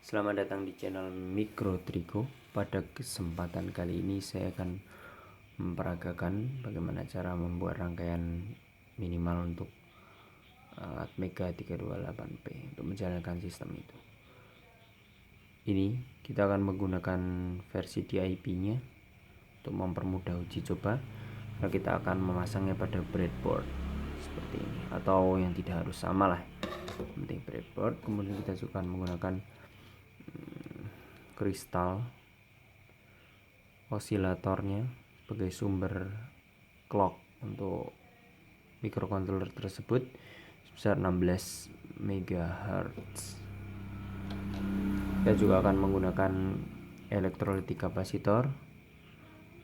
Selamat datang di channel Mikro Trigo. Pada kesempatan kali ini saya akan memperagakan bagaimana cara membuat rangkaian minimal untuk Atmega 328P untuk menjalankan sistem itu. Ini kita akan menggunakan versi DIP-nya untuk mempermudah uji coba. Karena kita akan memasangnya pada breadboard seperti ini, atau yang tidak harus sama lah, penting breadboard. Kemudian kita juga akan menggunakan kristal osilatornya sebagai sumber clock untuk microcontroller tersebut sebesar 16 MHz. Kita juga akan menggunakan elektrolitik kapasitor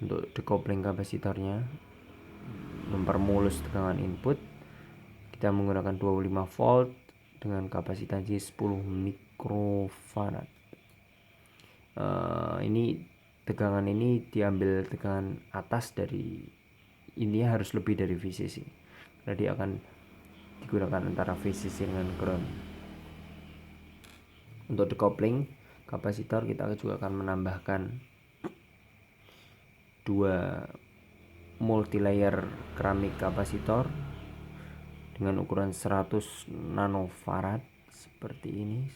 untuk decoupling kapasitornya, mempermulus tegangan input. Kita menggunakan 25 volt dengan kapasitansi 10 mikrofarad. Ini tegangan ini diambil tegangan atas dari ini, harus lebih dari VCC karena dia akan digunakan antara VCC dengan ground. Untuk decoupling kapasitor kita juga akan menambahkan 2 multilayer keramik kapasitor dengan ukuran 100 nanofarad seperti ini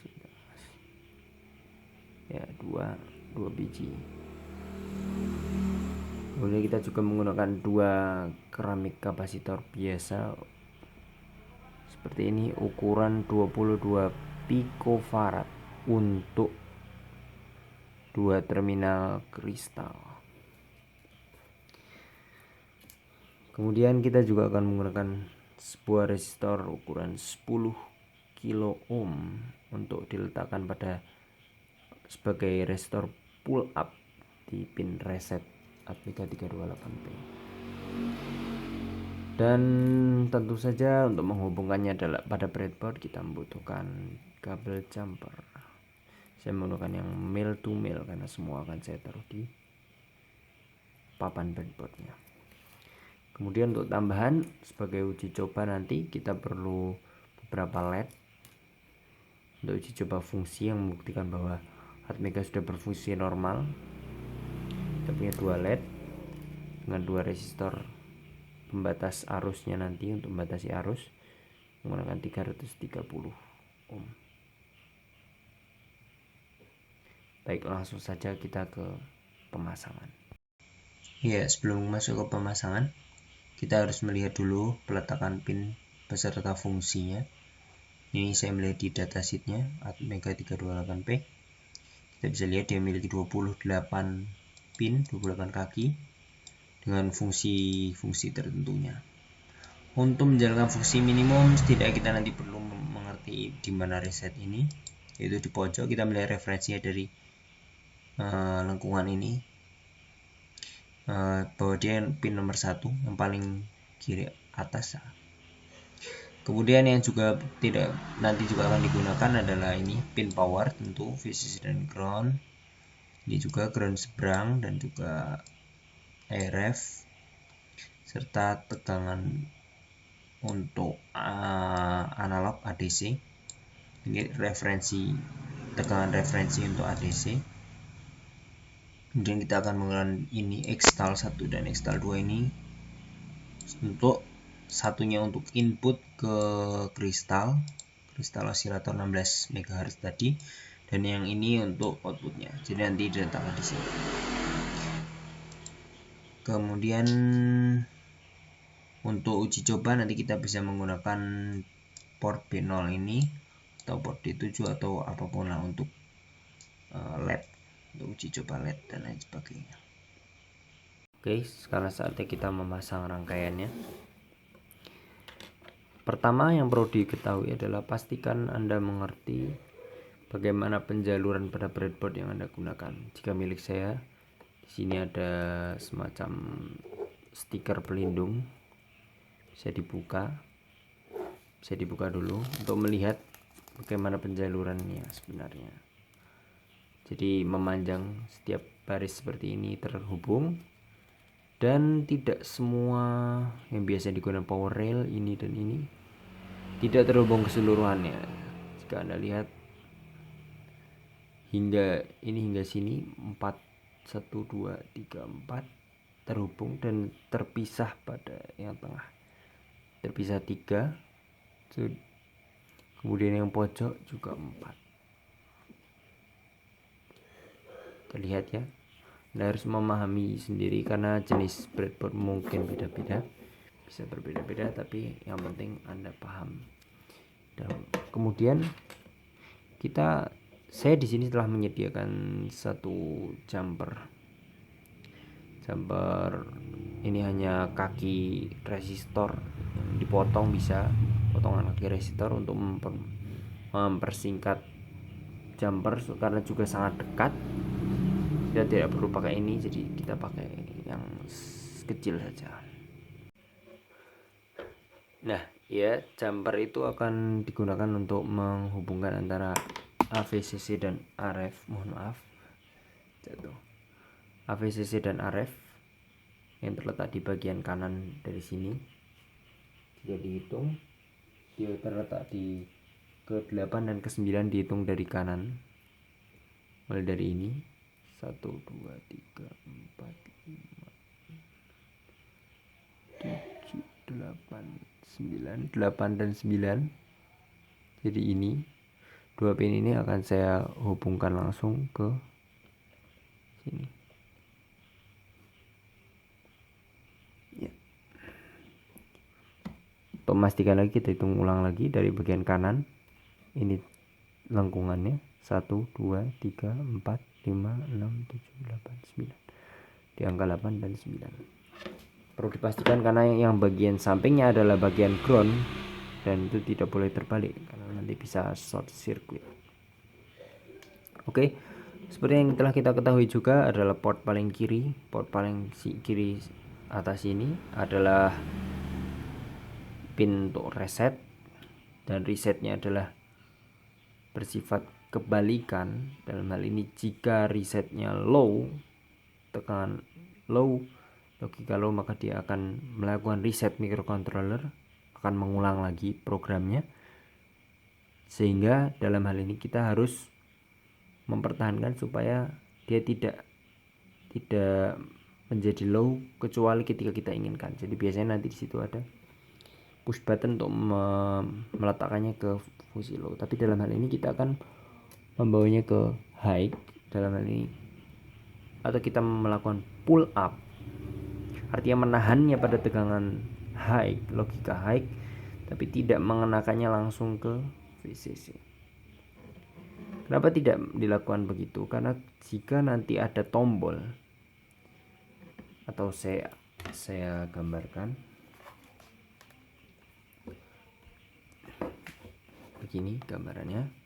ya, 2 biji. Kemudian kita juga menggunakan 2 keramik kapasitor biasa seperti ini, ukuran 22 picofarad untuk 2 terminal kristal. Kemudian kita juga akan menggunakan sebuah resistor ukuran 10 kilo ohm untuk diletakkan pada sebagai resistor pull up di pin reset Atmega 328P. Dan tentu saja untuk menghubungkannya pada breadboard kita membutuhkan kabel jumper. Saya menggunakan yang male to male karena semua akan saya taruh di papan breadboardnya. Kemudian untuk tambahan sebagai uji coba nanti kita perlu beberapa LED untuk uji coba fungsi yang membuktikan bahwa Atmega sudah berfungsi normal. Kita punya 2 LED dengan 2 resistor pembatas arusnya nanti untuk membatasi arus menggunakan 330 ohm. Baik, langsung saja kita ke pemasangan. Ya, sebelum masuk ke pemasangan kita harus melihat dulu peletakan pin beserta fungsinya. Ini saya melihat di datasheetnya Atmega 328P. Kita bisa lihat dia memiliki 28 pin, 28 kaki dengan fungsi-fungsi tertentunya. Untuk menjalankan fungsi minimum, setidaknya kita nanti perlu mengerti di mana reset ini, yaitu di pojok. Kita melihat referensinya dari lengkungan ini, bahwa dia pin nomor 1 yang paling kiri atas. Kemudian yang juga nanti juga akan digunakan adalah ini pin power, tentu VCC dan ground. Ini juga ground seberang dan juga RF serta tegangan untuk analog ADC. Ini tegangan referensi untuk ADC. Kemudian kita akan menggunakan ini Xtal 1 dan Xtal 2 ini untuk satunya untuk input ke kristal osilator 16 MHz tadi, dan yang ini untuk outputnya. Jadi nanti diletakkan di sini. Kemudian untuk uji coba nanti kita bisa menggunakan port B0 ini atau port D7 atau apapun lah untuk LED, untuk uji coba LED dan lain sebagainya. Oke, sekarang saatnya kita memasang rangkaiannya. Pertama yang perlu diketahui adalah pastikan Anda mengerti bagaimana penjaluran pada breadboard yang Anda gunakan. Jika milik saya, di sini ada semacam stiker pelindung, bisa dibuka dulu untuk melihat bagaimana penjalurannya sebenarnya. Jadi memanjang setiap baris seperti ini terhubung, dan tidak semua yang biasa digunakan power rail ini dan ini tidak terhubung keseluruhannya. Jika Anda lihat hingga sini 4 1 2 3 4 terhubung dan terpisah pada yang tengah, terpisah 3. Kemudian yang pojok juga 4. Terlihat ya. Anda harus memahami sendiri karena jenis breadboard mungkin beda-beda, bisa berbeda-beda, tapi yang penting Anda paham. Dan kemudian saya di sini telah menyediakan satu jumper. Jumper ini hanya kaki resistor yang dipotong, bisa potongan kaki resistor untuk mempersingkat jumper karena juga sangat dekat. Kita tidak perlu pakai ini, jadi kita pakai yang kecil saja. Nah ya, jumper itu akan digunakan untuk menghubungkan antara AVCC dan RF. Mohon maaf, jatuh. AVCC dan RF yang terletak di bagian kanan dari sini. Jika dihitung, dia terletak di ke-8 dan ke-9, dihitung dari kanan. Mulai dari ini 1 2 3 4 5 7 8 9 8 dan 9. Jadi ini 2 pin ini akan saya hubungkan langsung ke sini ya. Untuk memastikan lagi, kita hitung ulang lagi dari bagian kanan. Ini lengkungannya 1 2 3 4 5 6 7 8 9, di angka 8 dan 9. Perlu dipastikan karena yang bagian sampingnya adalah bagian ground, dan itu tidak boleh terbalik karena nanti bisa short circuit. Oke, seperti yang telah kita ketahui juga adalah port paling kiri kiri atas ini adalah pin untuk reset, dan resetnya adalah bersifat kebalikan. Dalam hal ini jika resetnya low, tekanan low, logika low, maka dia akan melakukan reset microcontroller, akan mengulang lagi programnya. Sehingga dalam hal ini kita harus mempertahankan supaya dia tidak menjadi low kecuali ketika kita inginkan. Jadi biasanya nanti di situ ada push button untuk meletakkannya ke fungsi low, tapi dalam hal ini kita akan membawanya ke high dalam hal ini, atau kita melakukan pull up, artinya menahannya pada tegangan high, logika high, tapi tidak mengenakannya langsung ke VCC. Kenapa tidak dilakukan begitu? Karena jika nanti ada tombol, atau saya gambarkan begini gambarannya.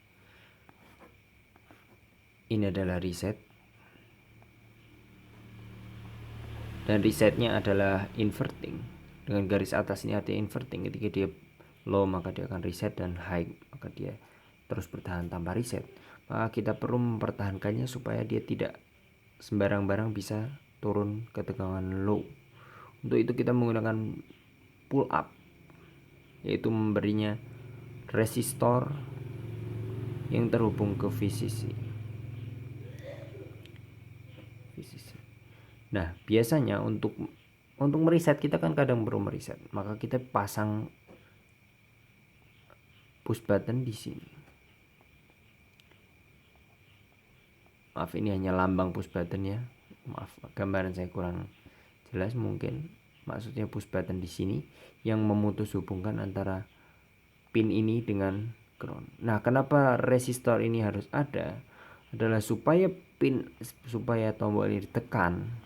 Ini adalah reset, dan resetnya adalah inverting. Dengan garis atas ini artinya inverting. Ketika dia low maka dia akan reset, dan high maka dia terus bertahan tanpa reset. Maka kita perlu mempertahankannya supaya dia tidak sembarang-barang bisa turun ke tegangan low. Untuk itu kita menggunakan pull up, yaitu memberinya resistor yang terhubung ke VCC. Nah biasanya untuk mereset, kita kan kadang perlu mereset, maka kita pasang push button di sini. Maaf, ini hanya lambang push button ya. Maaf, gambaran saya kurang jelas, mungkin maksudnya push button di sini yang memutus hubungkan antara pin ini dengan ground. Nah, kenapa resistor ini harus ada? Adalah supaya tombol ini ditekan,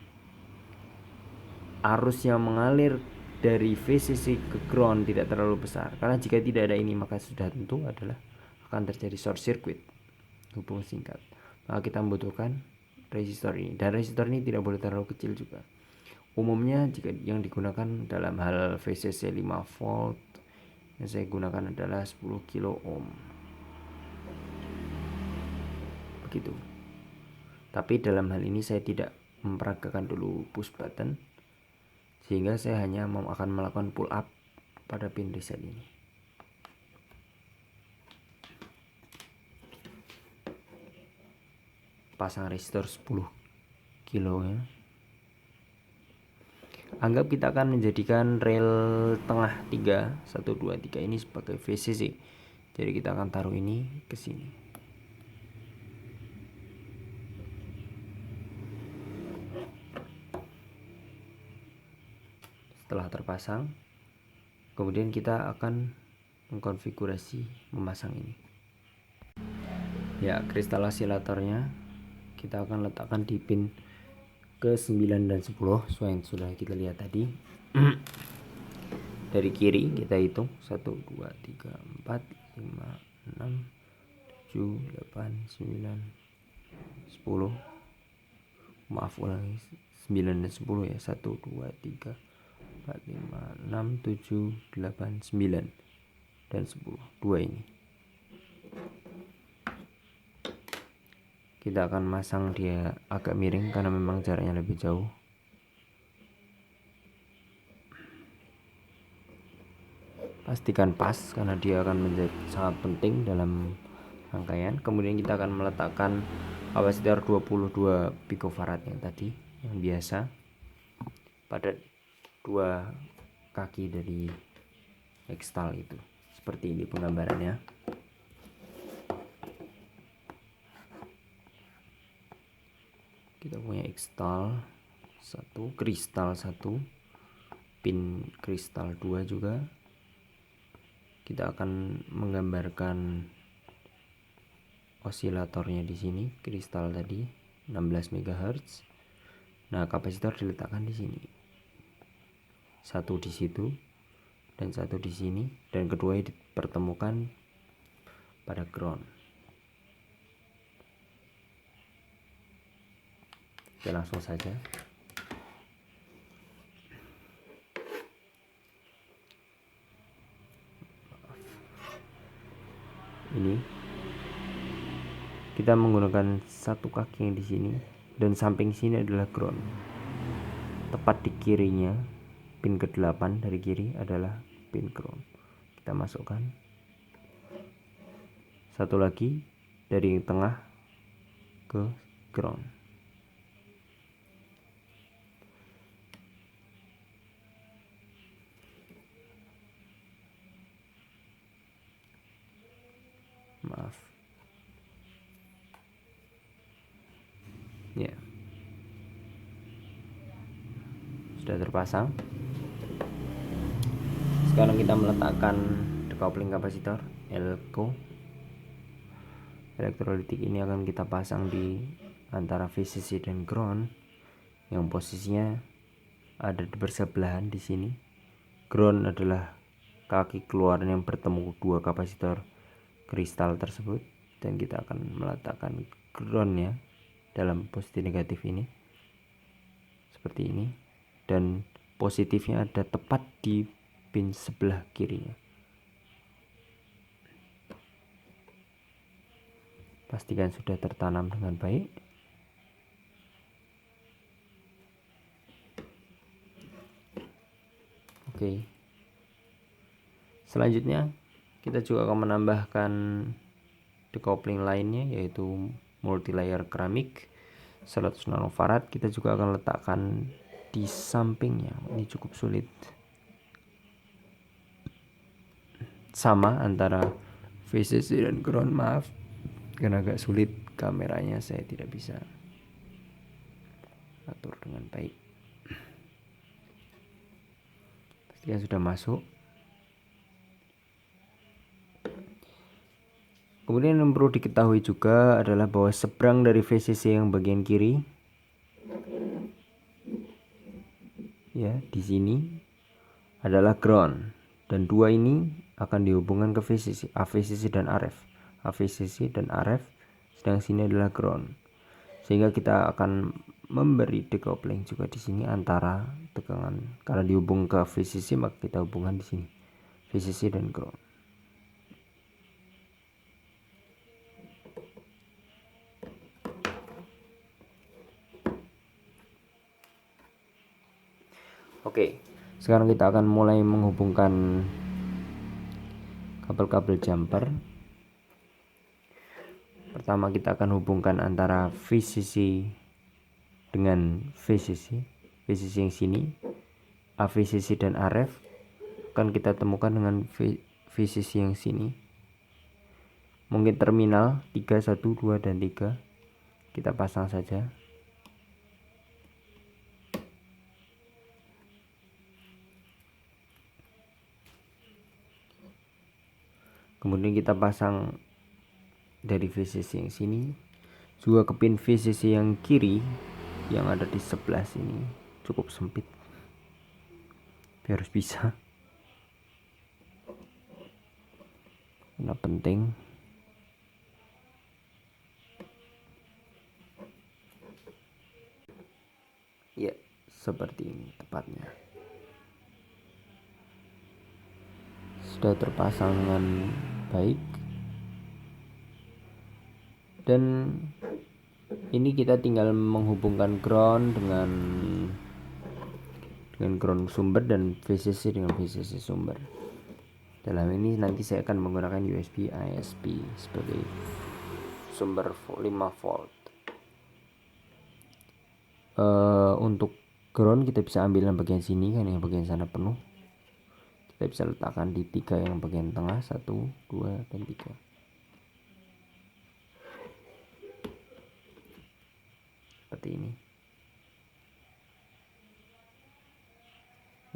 arus yang mengalir dari VCC ke ground tidak terlalu besar. Karena jika tidak ada ini, maka sudah tentu adalah akan terjadi short circuit, hubungan singkat. Maka kita membutuhkan resistor ini, dan resistor ini tidak boleh terlalu kecil juga. Umumnya jika yang digunakan dalam hal VCC 5 volt, yang saya gunakan adalah 10 kilo ohm. Begitu. Tapi dalam hal ini saya tidak memperagakan dulu push button, sehingga saya hanya akan melakukan pull up pada pin reset ini. pasang resistor 10 kilo ya. Anggap kita akan menjadikan rel tengah 3 1 2 3 ini sebagai VCC. Jadi kita akan taruh ini ke sini. Setelah terpasang, kemudian kita akan mengkonfigurasi memasang ini. Ya, kristal osilatornya kita akan letakkan di pin ke 9 dan 10 sesuai yang sudah kita lihat tadi. Dari kiri kita hitung 1 2 3 4 5 6 7 8 9 10. Maaf ulangi, 9 dan 10 ya. 1 2 3 4 5 6 7 8 9 dan 10. Dua ini kita akan masang dia agak miring karena memang jaraknya lebih jauh. Pastikan pas karena dia akan menjadi sangat penting dalam rangkaian. Kemudian kita akan meletakkan kapasitor 22 picofarad yang tadi, yang biasa, pada dua kaki dari ekstal itu. Seperti ini penggambarannya. Kita punya ekstal 1, kristal 1, pin kristal 2 juga. Kita akan menggambarkan osilatornya di sini, kristal tadi 16 MHz. Nah, kapasitor diletakkan di sini. Satu di situ dan satu di sini, dan kedua dipertemukan pada ground. Oke, langsung saja. Ini kita menggunakan satu kaki yang di sini, dan samping sini adalah ground. Tepat di kirinya, pin ke-8 dari kiri adalah pin ground. Kita masukkan. Satu lagi dari tengah ke ground. Maaf. Ya. Sudah terpasang. Sekarang kita meletakkan decoupling kapasitor elko. Elektrolitik ini akan kita pasang di antara VCC dan ground, yang posisinya ada bersebelahan di sini. Ground adalah kaki keluar yang bertemu dua kapasitor kristal tersebut, dan kita akan meletakkan groundnya dalam positif negatif ini seperti ini, dan positifnya ada tepat di pin sebelah kirinya. Pastikan sudah tertanam dengan baik. Oke. Selanjutnya kita juga akan menambahkan decoupling lainnya, yaitu multi layer keramik 100 nanofarad. Kita juga akan letakkan di sampingnya. Ini cukup sulit. Sama antara VCC dan ground, maaf karena agak sulit kameranya, saya tidak bisa atur dengan baik. Pastikan sudah masuk. Kemudian yang perlu diketahui juga adalah bahwa seberang dari VCC yang bagian kiri, ya, di sini adalah ground, dan dua ini akan dihubungkan ke VCC, AVCC dan RF. AVCC dan RF, sedang sini adalah ground. Sehingga kita akan memberi decoupling juga di sini antara tegangan, karena dihubung ke VCC maka kita hubungkan di sini VCC dan ground. Oke, sekarang kita akan mulai menghubungkan kabel-kabel jumper. pertama kita akan hubungkan antara VCC dengan VCC yang sini, AVCC dan RF akan kita temukan dengan VCC yang sini. Mungkin terminal 3, 1, 2, dan 3 kita pasang saja. Kemudian kita pasang dari VCC yang sini juga ke pin VCC yang kiri yang ada di sebelah sini. Cukup sempit, tapi harus bisa, karena penting. Ya, seperti ini tepatnya. Sudah terpasang dengan baik. Dan ini kita tinggal menghubungkan ground dengan ground sumber dan VCC dengan VCC sumber. Dalam ini nanti saya akan menggunakan USB ISP sebagai sumber 5 volt. Untuk ground kita bisa ambil yang bagian sini, kan yang bagian sana penuh. Kita bisa letakkan di 3 yang bagian tengah, 1, 2, dan 3. Seperti ini.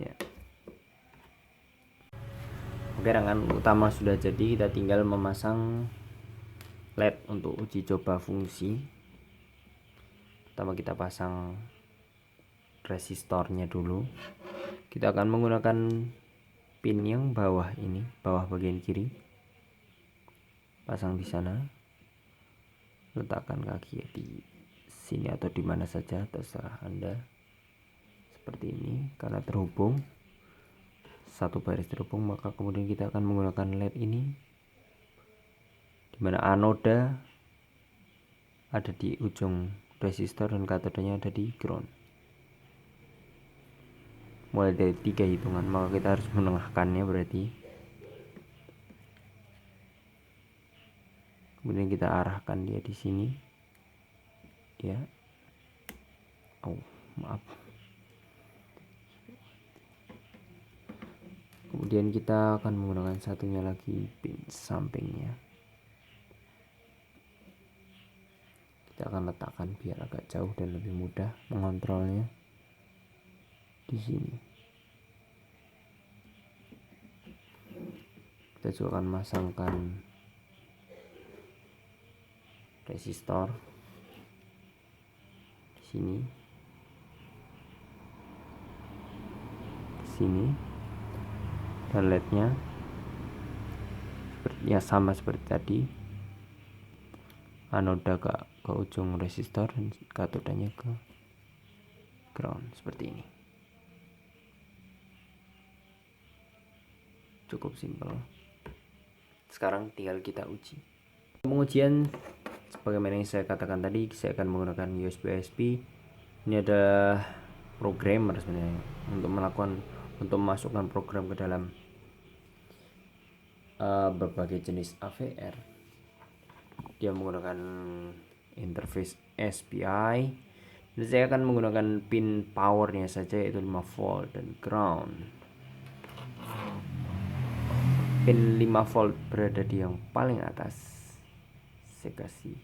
Ya. Oke, rangkaian utama sudah jadi, kita tinggal memasang LED untuk uji coba fungsi. Pertama kita pasang resistornya dulu. Kita akan menggunakan pin yang bawah ini, bawah bagian kiri. Pasang di sana. Letakkan kaki di sini atau di mana saja, terserah Anda. Seperti ini, karena terhubung, satu baris terhubung, maka kemudian kita akan menggunakan LED ini, dimana anoda ada di ujung resistor dan katodanya ada di ground. Mulai dari 3 hitungan, maka kita harus menengahkannya berarti. Kemudian kita arahkan dia di sini, ya. Maaf. Kemudian kita akan menggunakan satunya lagi, pin sampingnya. Kita akan letakkan biar agak jauh dan lebih mudah mengontrolnya di sini. Kita juga akan masangkan resistor di sini, ke sini, dan LED-nya ya sama seperti tadi, anoda ke ujung resistor dan katodanya ke ground, seperti ini. Cukup simpel. Sekarang tinggal kita uji. Pengujian sebagaimana yang saya katakan tadi, saya akan menggunakan USB ISP. Ini ada programmer sebenarnya untuk memasukkan program ke dalam berbagai jenis AVR. Dia menggunakan interface SPI, dan saya akan menggunakan pin powernya saja, yaitu 5 volt dan ground. Pin 5 volt berada di yang paling atas. Saya kasih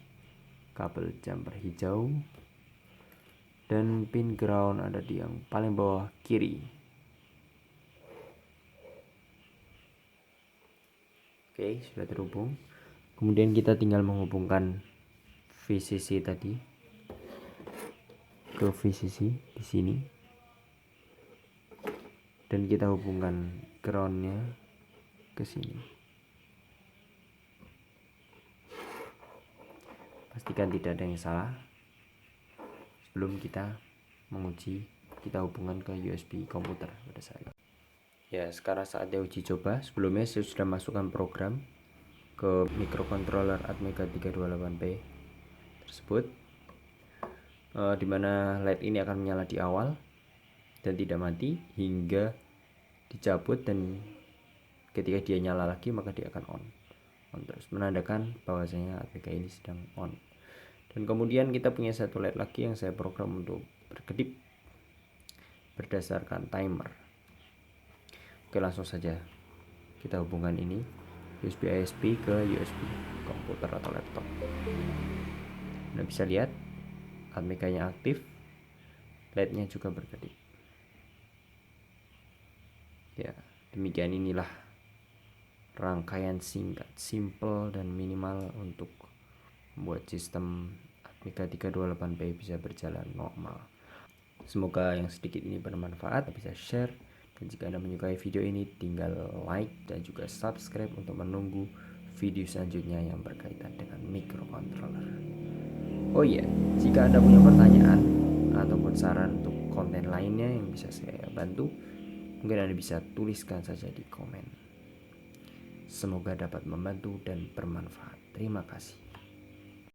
kabel jumper hijau, dan pin ground ada di yang paling bawah kiri. Oke, sudah terhubung. Kemudian kita tinggal menghubungkan VCC tadi ke VCC di sini, dan kita hubungkan groundnya ke sini. Pastikan tidak ada yang salah sebelum kita menguji. Kita hubungkan ke USB komputer pada saat ini. Ya, sekarang saatnya uji coba. Sebelumnya saya sudah masukkan program ke microcontroller Atmega 328P tersebut, dimana LED ini akan menyala di awal dan tidak mati hingga dicabut, dan ketika dia nyala lagi maka dia akan on. on terus, menandakan bahwasanya APK ini sedang on. Dan kemudian kita punya satu LED lagi yang saya program untuk berkedip berdasarkan timer. Oke, langsung saja kita hubungkan ini USB ISP ke USB komputer atau laptop. Anda bisa lihat APK-nya aktif, LED-nya juga berkedip. Ya, demikian inilah rangkaian singkat, simple dan minimal untuk membuat sistem APK 328P bisa berjalan normal. Semoga yang sedikit ini bermanfaat, bisa share. Dan jika Anda menyukai video ini, tinggal like dan juga subscribe untuk menunggu video selanjutnya yang berkaitan dengan microcontroller. Oh iya, jika Anda punya pertanyaan ataupun saran untuk konten lainnya yang bisa saya bantu, mungkin Anda bisa tuliskan saja di komen. Semoga dapat membantu dan bermanfaat. Terima kasih.